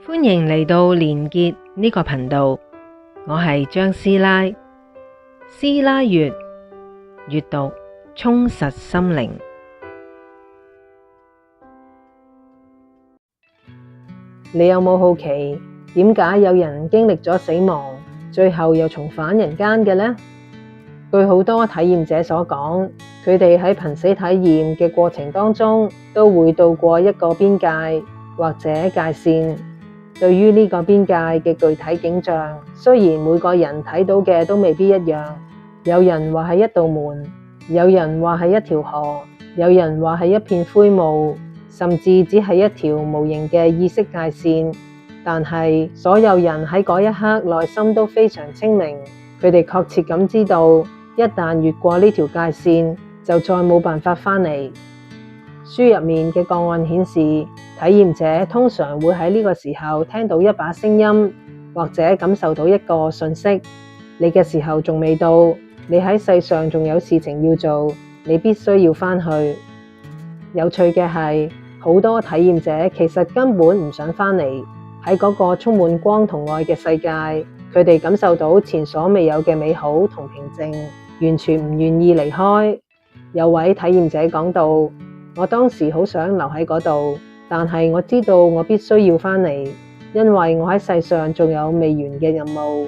歡迎嚟到連結呢個頻道，我係張師奶。師奶閱閱讀充實心靈。你有冇好奇點解有人經歷咗死亡，最後又重返人間嘅呢？據好多體驗者所講，佢哋喺瀕死體驗嘅過程當中，都會渡過一個邊界或者界線。對於呢個邊界嘅具體景象，雖然每個人睇到嘅都未必一樣，有人話係一道門，有人話係一條河，有人話係一片灰霧，甚至只係一條無形嘅意識界線。但係所有人喺嗰一刻內心都非常清明，佢哋確切咁知道，一旦越過呢條界線，就再冇辦法返嚟。書入面嘅個案顯示，體驗者通常會喺呢個時候聽到一把聲音，或者感受到一個訊息。你嘅時候仲未到，你喺世上仲有事情要做，你必須要返去。有趣嘅係，好多體驗者其實根本唔想返嚟。喺嗰個充滿光同愛嘅世界，佢哋感受到前所未有嘅美好同平靜，完全唔願意離開。有位體驗者講到，我當時好想留喺嗰度，但係我知道我必須要返嚟，因為我喺世上仲有未完嘅任務。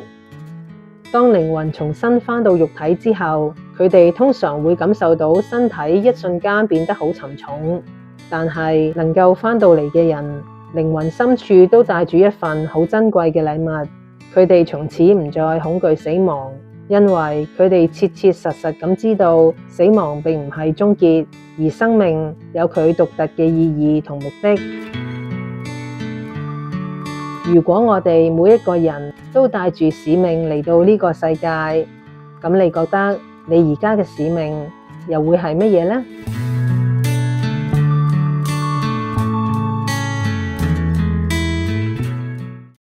當靈魂重新返到肉體之後，佢哋通常會感受到身體一瞬間變得好沉重，但係能夠返到嚟嘅人，靈魂深處都帶住一份好珍貴嘅禮物。佢哋從此唔再恐懼死亡，因為佢哋切切實實咁知道死亡並唔係終結，而生命有佢獨特嘅意義同目的。如果我哋每一個人都帶住使命嚟到呢個世界，咁你覺得你而家嘅使命又會係乜嘢呢？